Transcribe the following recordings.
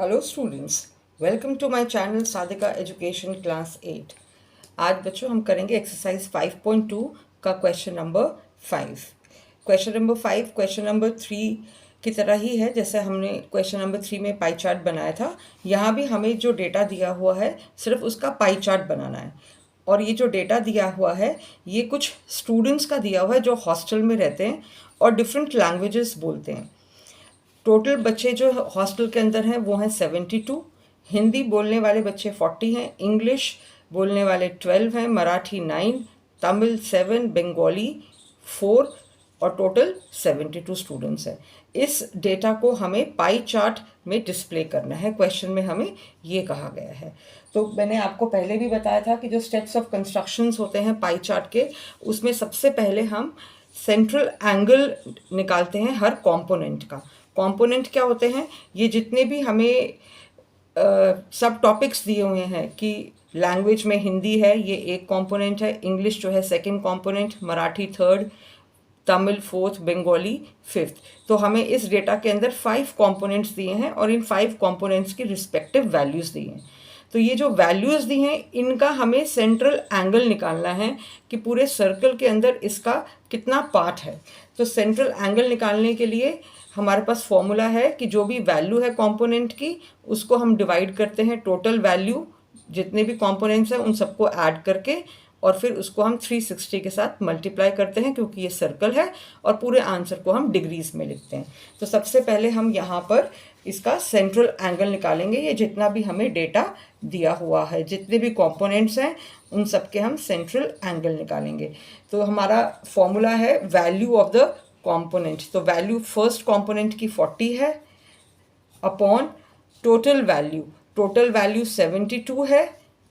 Hello students, welcome to my channel Sadika education class 8। आज बच्चों हम करेंगे एक्सरसाइज 5.2 का question number 5। Question number 5 question number 3 की तरह ही है जैसे हमने क्वेश्चन नंबर 3 में पाई चार्ट बनाया था। यहाँ भी हमें जो डेटा दिया हुआ है सिर्फ उसका पाई चार्ट बनाना है। और ये जो डेटा दिया हुआ है ये कुछ स्टूडेंट्स का दिया हुआ है जो हॉस्टल में रहते हैं और डिफरेंट लैंग्वेजेस बोलते हैं। टोटल बच्चे जो हॉस्टल के अंदर हैं वो हैं 72। हिंदी बोलने वाले बच्चे 40 हैं, इंग्लिश बोलने वाले 12 हैं, मराठी 9, तमिल 7, बंगाली 4 और टोटल 72 स्टूडेंट्स हैं। इस डेटा को हमें पाई चार्ट में डिस्प्ले करना है। क्वेश्चन में हमें ये कहा गया है। तो मैंने आपको पहले भी बताया था कि जो स्टेप्स ऑफ कंस्ट्रक्शंस होते हैं पाई चार्ट के, उसमें सबसे पहले हम सेंट्रल एंगल निकालते हैं हर कंपोनेंट का। कंपोनेंट क्या होते हैं? ये जितने भी हमें सब टॉपिक्स दिए हुए हैं कि लैंग्वेज में हिंदी है, ये एक कंपोनेंट है, इंग्लिश जो है second component, Marathi third, Tamil fourth, Bengali fifth. तो हमें इस डेटा के अंदर 5 कंपोनेंट्स दिए हैं और इन 5 कंपोनेंट्स की रिस्पेक्टिव वैल्यूज़ दी हैं। तो ये जो वैल्यूज़ दी हैं इनका हमें सेंट्रल एंगल निकालना है कि पूरे सर्कल के अंदर इसका कितना पार्ट है। तो सेंट्रल एंगल निकालने के लिए हमारे पास फॉर्मूला है कि जो भी वैल्यू है कंपोनेंट की उसको हम डिवाइड करते हैं टोटल वैल्यू, जितने भी कंपोनेंट्स हैं उन सबको ऐड करके, और फिर उसको हम 360 के साथ मल्टीप्लाई करते हैं क्योंकि ये सर्कल है, और पूरे आंसर को हम डिग्रीज में लिखते हैं। तो सबसे पहले हम यहाँ पर इसका सेंट्रल एंगल निकालेंगे। ये जितना भी हमें डेटा दिया हुआ है, जितने भी कंपोनेंट्स हैं उन सब के हम सेंट्रल एंगल निकालेंगे। तो हमारा फॉर्मूला है वैल्यू ऑफ द कंपोनेंट। तो वैल्यू फर्स्ट कंपोनेंट की 40 है अपॉन टोटल वैल्यू 72 है।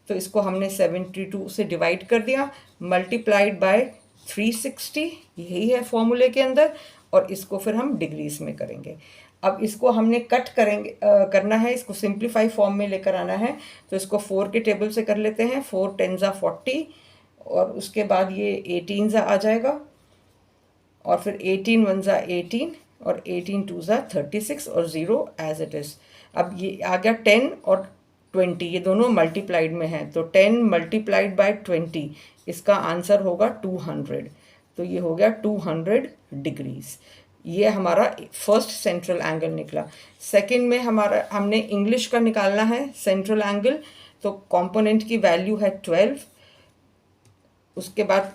तो इसको हमने 72 से डिवाइड कर दिया, मल्टीप्लाइड बाय 360, यही है फॉर्मूले के अंदर, और इसको फिर हम डिग्रीज में करेंगे। अब इसको हमने कट करना है, इसको सिंप्लीफाई फॉर्म में लेकर आना है। तो इसको 4 के टेबल से कर लेते हैं। 4 10 40, और उसके बाद ये 18 आ जाएगा, और फिर 18 1 18, और 18 2 36, और 0 एज इट इज़। अब ये आ गया 10 और 20, ये दोनों मल्टीप्लाइड में हैं। तो 10 मल्टीप्लाइड बाय 20, इसका आंसर होगा 200। तो ये हो गया 200 डिग्रीज। ये हमारा फर्स्ट सेंट्रल एंगल निकला। सेकंड में हमने इंग्लिश का निकालना है सेंट्रल एंगल। तो कंपोनेंट की वैल्यू है 12। उसके बाद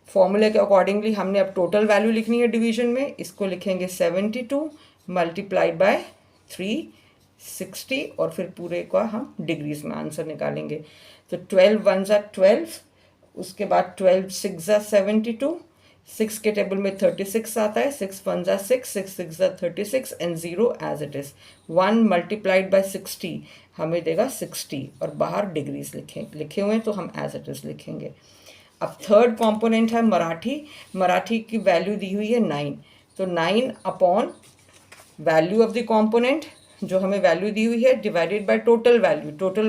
फॉर्मूले के अकॉर्डिंगली हमने अब टोटल वैल्यू लिखनी है डिवीजन में। इसको लिखेंगे 72 मल्टीप्लाइड बाय 360, और फिर पूरे का हम डिग्रीज में आंसर निकालेंगे। तो 12 1 12, उसके बाद 12 6 72, 6 के टेबल में 36 आता है, 6 1 6, 6 6 36, and 0 as it is. 1 multiplied by 60 हमें देगा 60, और बाहर डिग्रीज लिखे हुए हैं तो हम एज इट इज़ लिखेंगे। अब थर्ड कंपोनेंट है मराठी की वैल्यू दी हुई है 9। तो 9 upon value of the component, जो हमें वैल्यू दी हुई है, डिवाइडेड बाय टोटल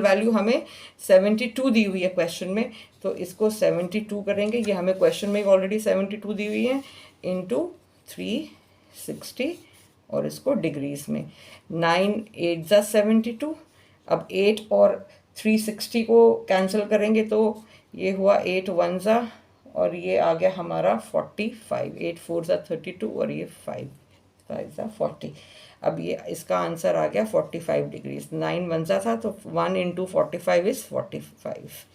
वैल्यू हमें 72 दी हुई है क्वेश्चन में। तो इसको 72 करेंगे, ये हमें क्वेश्चन में ऑलरेडी 72 दी हुई है, इंटू 360, और इसको डिग्रीज में। 9 8 72। अब 8 और 360 को कैंसिल करेंगे तो ये हुआ 8 1 और ये आ गया हमारा 45। 8 4 32, और ये 5 5 40। अब ये इसका आंसर आ गया 45 डिग्रीज। 9 1 था तो 1 इंटू 45 इज़ 45।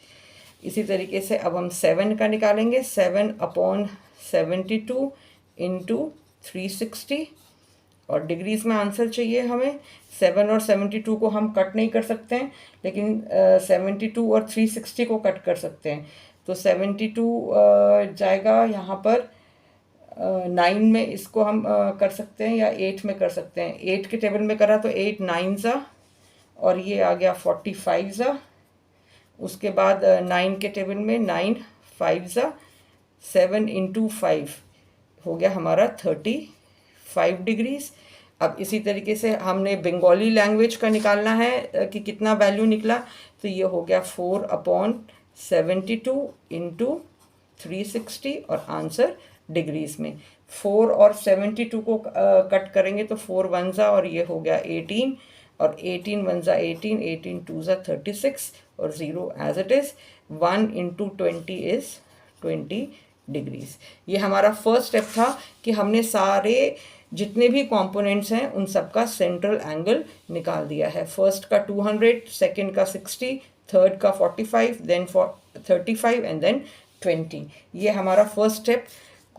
इसी तरीके से अब हम 7 का निकालेंगे। 7 अपॉन 72 इंटू 360, और डिग्रीज में आंसर चाहिए हमें। 7 और 72 को हम कट नहीं कर सकते हैं, लेकिन 72 और 360 को कट कर सकते हैं। तो 72 जाएगा यहाँ पर 9 में, इसको हम कर सकते हैं, या 8 में कर सकते हैं। 8 के टेबल में करा तो 8 9 और ये आ गया 45 उसके बाद 9 के टेबल में 9 5 7 इंटू 5 हो गया हमारा 35 डिग्रीज। अब इसी तरीके से हमने बंगाली लैंग्वेज का निकालना है कि कितना वैल्यू निकला। तो ये हो गया 4 अपॉन 72 इंटू 360, और आंसर डिग्रीज में। 4 और 72 को कट करेंगे तो 4 1 और ये हो गया 18, और 18 1 ज़ा 18, 18 2 ज़ा 36 और 0 as it is. 1 into 20 is 20 degrees. ये हमारा फर्स्ट स्टेप था कि हमने सारे जितने भी कंपोनेंट्स हैं उन सब का सेंट्रल एंगल निकाल दिया है। फर्स्ट का 200, सेकंड का 60, थर्ड का 45, देन 35 एंड देन 20। ये हमारा first step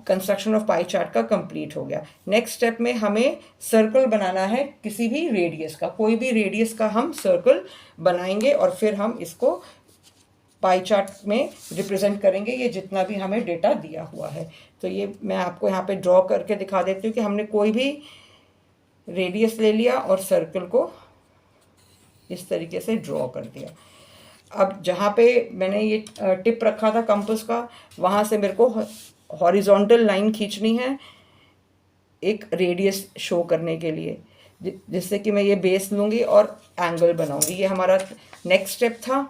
construction of pie chart का कंप्लीट हो गया। नेक्स्ट स्टेप में हमें सर्कल बनाना है, किसी भी रेडियस का, कोई भी रेडियस का हम सर्कल बनाएंगे और फिर हम इसको पाई चार्ट में रिप्रेजेंट करेंगे, ये जितना भी हमें डेटा दिया हुआ है। तो ये मैं आपको यहाँ पे ड्रॉ करके दिखा देती हूँ कि हमने कोई भी रेडियस ले लिया और सर्कल को इस तरीके से ड्रॉ कर दिया। अब जहाँ पे मैंने ये टिप रखा था कंपास का, वहाँ से मेरे को हॉरिजॉन्टल लाइन खींचनी है एक रेडियस शो करने के लिए, जिससे कि मैं ये बेस लूँगी और एंगल बनाऊँगी। ये हमारा नेक्स्ट स्टेप था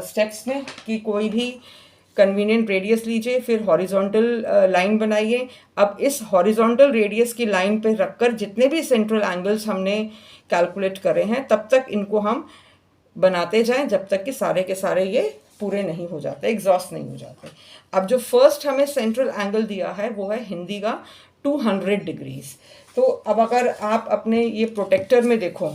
स्टेप्स में कि कोई भी कन्वीनियंट रेडियस लीजिए, फिर हॉरिजॉन्टल लाइन बनाइए। अब इस हॉरिजॉन्टल रेडियस की लाइन पे रखकर जितने भी सेंट्रल एंगल्स हमने कैलकुलेट करे हैं तब तक इनको हम बनाते जाएं, जब तक कि सारे के सारे ये पूरे नहीं हो जाते, एग्जॉस्ट नहीं हो जाते। अब जो फर्स्ट हमें सेंट्रल एंगल दिया है वो है हिंदी का 200 डिग्रीज। तो अब अगर आप अपने ये प्रोटेक्टर में देखो,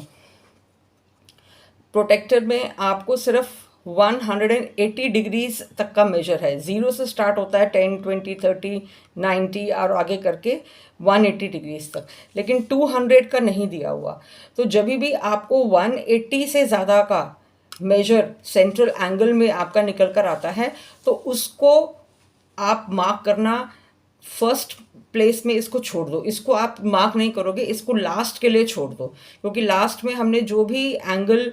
प्रोटेक्टर में आपको सिर्फ 180 डिग्रीज तक का मेजर है। 0 से स्टार्ट होता है 10, 20, 30, 90 और आगे करके 180 डिग्रीज तक, लेकिन 200 का नहीं दिया हुआ। तो जब भी आपको 180 से ज़्यादा का मेजर सेंट्रल एंगल में आपका निकल कर आता है तो उसको आप मार्क करना फर्स्ट प्लेस में, इसको छोड़ दो, इसको आप मार्क नहीं करोगे, इसको लास्ट के लिए छोड़ दो, क्योंकि लास्ट में हमने जो भी एंगल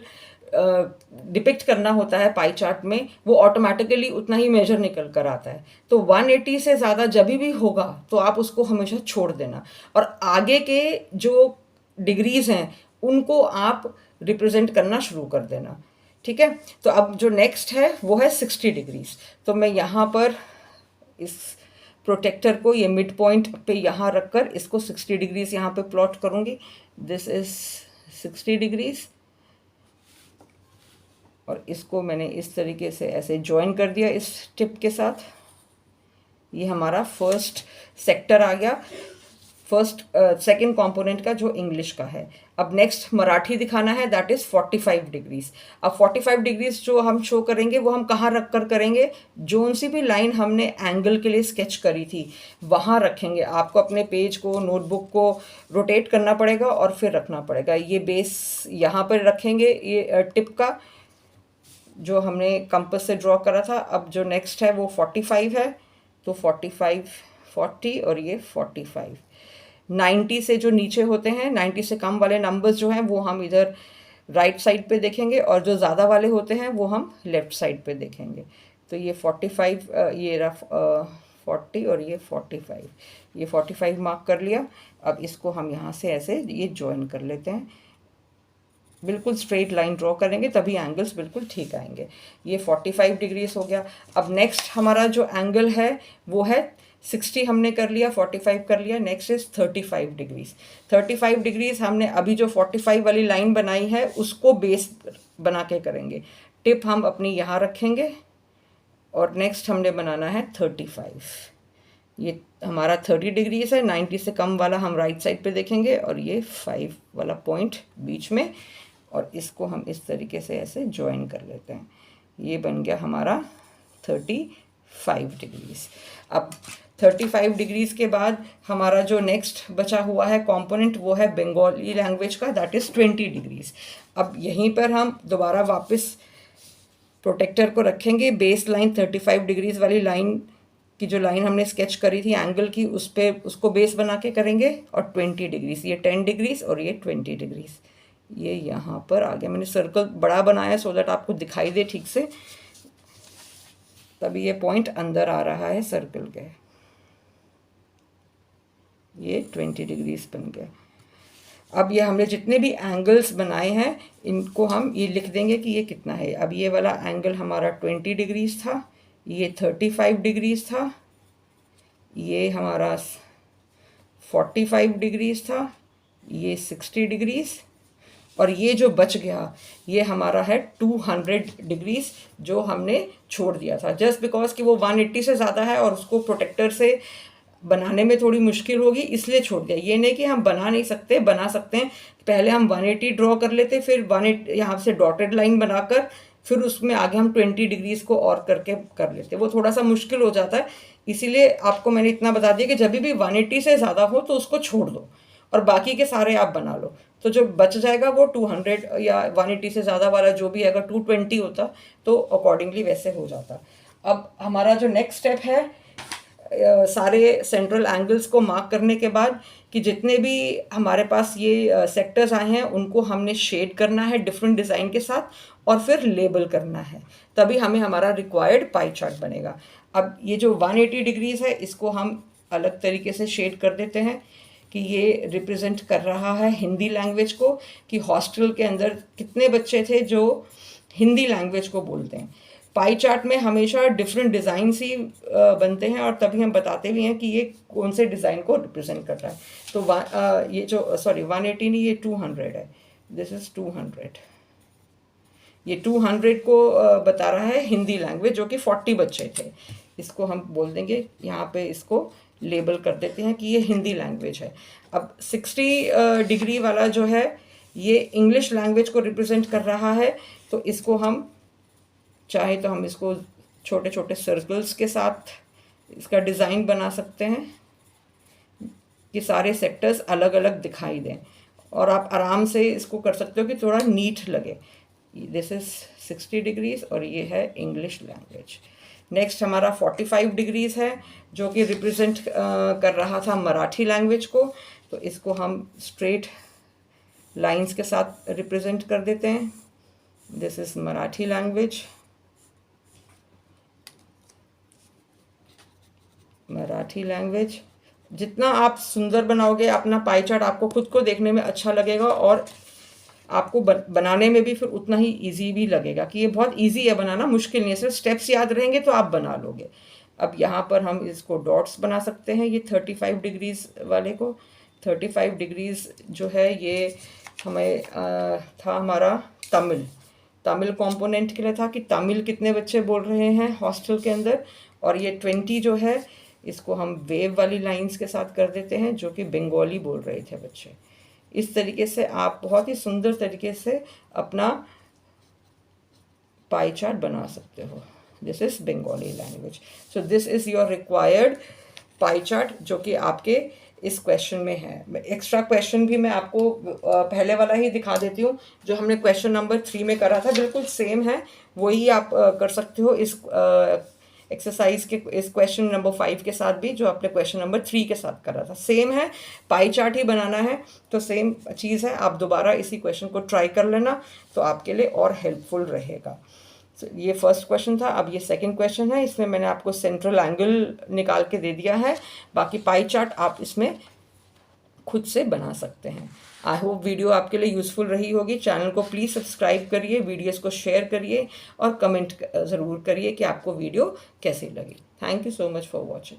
डिपिक्ट करना होता है पाई चार्ट में वो ऑटोमेटिकली उतना ही मेजर निकल कर आता है। तो 180 से ज़्यादा जब भी होगा तो आप उसको हमेशा छोड़ देना और आगे के जो डिग्रीज हैं उनको आप रिप्रेजेंट करना शुरू कर देना। ठीक है, तो अब जो नेक्स्ट है वो है 60 डिग्रीज। तो मैं यहाँ पर इस प्रोटेक्टर को ये मिड पॉइंट पे यहाँ रखकर इसको 60 डिग्रीज यहाँ पे प्लॉट करूँगी। दिस इज 60 डिग्रीज और इसको मैंने इस तरीके से ऐसे ज्वाइन कर दिया इस टिप के साथ। ये हमारा फर्स्ट सेक्टर आ गया, फर्स्ट सेकंड कंपोनेंट का जो इंग्लिश का है। अब नेक्स्ट मराठी दिखाना है, दैट इज़ 45 डिग्रीज। अब 45 डिग्रीज जो हम शो करेंगे वो हम कहाँ रख कर करेंगे, जोन सी भी लाइन हमने एंगल के लिए स्केच करी थी वहाँ रखेंगे। आपको अपने पेज को, नोटबुक को रोटेट करना पड़ेगा और फिर रखना पड़ेगा। ये बेस यहाँ पर रखेंगे, ये टिप का जो हमने कंपास से ड्रॉ करा था। अब जो नेक्स्ट है वो 45 है, तो 45, 40 और ये 45। 90 से जो नीचे होते हैं, 90 से कम वाले नंबर्स जो हैं वो हम इधर राइट साइड पे देखेंगे और जो ज़्यादा वाले होते हैं वो हम लेफ़्ट साइड पे देखेंगे। तो ये 45, ये रफ 40 और ये 45, ये 45 मार्क कर लिया। अब इसको हम यहाँ से ऐसे ये ज्वाइन कर लेते हैं, बिल्कुल स्ट्रेट लाइन ड्रॉ करेंगे तभी एंगल्स बिल्कुल ठीक आएंगे। ये 45 डिग्रीज हो गया। अब नेक्स्ट हमारा जो एंगल है वो है 60 हमने कर लिया, 45 कर लिया, नेक्स्ट इज 35 डिग्रीज। 35 डिग्रीज हमने अभी जो 45 वाली लाइन बनाई है उसको बेस बना के करेंगे। टिप हम अपनी यहाँ रखेंगे और नेक्स्ट हमने बनाना है 35। ये हमारा 30 डिग्रीज है, 90 से कम वाला हम राइट साइड पे देखेंगे और ये 5 वाला पॉइंट बीच में, और इसको हम इस तरीके से ऐसे ज्वाइन कर लेते हैं। ये बन गया हमारा 35 डिग्रीज। अब 35 डिग्रीज के बाद हमारा जो नेक्स्ट बचा हुआ है कंपोनेंट वो है बंगाली लैंग्वेज का, दैट इज़ 20 डिग्रीज। अब यहीं पर हम दोबारा वापस प्रोटेक्टर को रखेंगे, बेस लाइन 35 डिग्रीज वाली लाइन की जो लाइन हमने स्केच करी थी एंगल की, उस पर उसको बेस बना के करेंगे और 20 डिग्रीज, ये 10 डिग्रीज और ये 20 डिग्रीज। ये यहाँ पर आगे मैंने सर्कल बड़ा बनाया सो दैट आपको दिखाई दे ठीक से, तभी ये पॉइंट अंदर आ रहा है सर्कल के। ये 20 डिग्रीज बन गया। अब ये हमने जितने भी एंगल्स बनाए हैं इनको हम ये लिख देंगे कि ये कितना है। अब ये वाला एंगल हमारा 20 डिग्रीज था, ये 35 डिग्रीज था, ये हमारा 45 डिग्रीज था, ये 60 डिग्रीज और ये जो बच गया ये हमारा है 200 डिग्रीज जो हमने छोड़ दिया था, जस्ट बिकॉज कि वो 180 से ज़्यादा है और उसको प्रोटेक्टर से बनाने में थोड़ी मुश्किल होगी इसलिए छोड़ दिया। ये नहीं कि हम बना नहीं सकते, बना सकते हैं। पहले हम 180 ड्रॉ कर लेते, फिर 180 यहाँ से डॉटेड लाइन बनाकर फिर उसमें आगे हम 20 डिग्रीज को और करके कर लेते, वो थोड़ा सा मुश्किल हो जाता है। इसीलिए आपको मैंने इतना बता दिया कि जब भी 180 से ज़्यादा हो तो उसको छोड़ दो और बाकी के सारे आप बना लो। तो जो बच जाएगा वो 200 या 180 से ज़्यादा वाला जो भी, अगर 220 होता तो अकॉर्डिंगली वैसे हो जाता। अब हमारा जो नेक्स्ट स्टेप है, सारे सेंट्रल एंगल्स को मार्क करने के बाद कि जितने भी हमारे पास ये सेक्टर्स आए हैं उनको हमने शेड करना है डिफरेंट डिज़ाइन के साथ और फिर लेबल करना है, तभी हमें हमारा रिक्वायर्ड पाई चार्ट बनेगा। अब ये जो 180 डिग्रीज है इसको हम अलग तरीके से शेड कर देते हैं कि ये रिप्रेजेंट कर रहा है हिंदी लैंग्वेज को, कि हॉस्टल के अंदर कितने बच्चे थे जो हिंदी लैंग्वेज को बोलते हैं। पाई चार्ट में हमेशा डिफरेंट डिज़ाइन ही बनते हैं और तभी हम बताते भी हैं कि ये कौन से डिज़ाइन को रिप्रेजेंट कर रहा है। तो ये जो 180 नहीं, ये 200 है, दिस इज़ 200। ये 200 को बता रहा है हिंदी लैंग्वेज जो कि 40 बच्चे थे। इसको हम बोल देंगे यहाँ पे, इसको लेबल कर देते हैं कि ये हिंदी लैंग्वेज है। अब 60 डिग्री वाला जो है ये इंग्लिश लैंग्वेज को रिप्रेजेंट कर रहा है, तो इसको हम चाहे तो हम इसको छोटे छोटे सर्कल्स के साथ इसका डिज़ाइन बना सकते हैं कि सारे सेक्टर्स अलग अलग दिखाई दें, और आप आराम से इसको कर सकते हो कि थोड़ा नीट लगे। दिस इज़ 60 डिग्रीज और ये है इंग्लिश लैंग्वेज। नेक्स्ट हमारा 45 डिग्रीज है जो कि रिप्रेजेंट कर रहा था मराठी लैंग्वेज को, तो इसको हम स्ट्रेट लाइंस के साथ रिप्रेजेंट कर देते हैं। This is Marathi language, Marathi language. जितना आप सुंदर बनाओगे अपना पाई चार्ट, आपको खुद को देखने में अच्छा लगेगा और आपको बनाने में भी फिर उतना ही इजी भी लगेगा कि ये बहुत इजी है बनाना, मुश्किल नहीं है, सिर्फ स्टेप्स याद रहेंगे तो आप बना लोगे। अब यहाँ पर हम इसको डॉट्स बना सकते हैं, ये 35 डिग्रीज वाले को। 35 डिग्रीज जो है ये हमें था हमारा तमिल कंपोनेंट के लिए था कि तमिल कितने बच्चे बोल रहे हैं हॉस्टल के अंदर, और ये 20 जो है इसको हम वेव वाली लाइंस के साथ कर देते हैं जो कि बंगाली बोल रहे थे बच्चे। इस तरीके से आप बहुत ही सुंदर तरीके से अपना पाई चार्ट बना सकते हो। This is Bengali language. So this is your required pie chart जो कि आपके इस क्वेश्चन में है। एक्स्ट्रा क्वेश्चन भी मैं आपको पहले वाला ही दिखा देती हूँ जो हमने क्वेश्चन नंबर 3 में करा था, बिल्कुल सेम है, वही आप कर सकते हो इस एक्सरसाइज के इस क्वेश्चन नंबर 5 के साथ भी, जो आपने क्वेश्चन नंबर 3 के साथ करा था। सेम है, पाई चार्ट ही बनाना है, तो सेम चीज़ है। आप दोबारा इसी क्वेश्चन को ट्राई कर लेना तो आपके लिए और हेल्पफुल रहेगा। ये फर्स्ट क्वेश्चन था। अब ये सेकंड क्वेश्चन है, इसमें मैंने आपको सेंट्रल एंगल निकाल के दे दिया है, बाकी पाई चार्ट आप इसमें खुद से बना सकते हैं। आई होप वीडियो आपके लिए यूज़फुल रही होगी। चैनल को प्लीज़ सब्सक्राइब करिए, वीडियोस को शेयर करिए और कमेंट ज़रूर करिए कि आपको वीडियो कैसी लगी। Thank you so much for watching.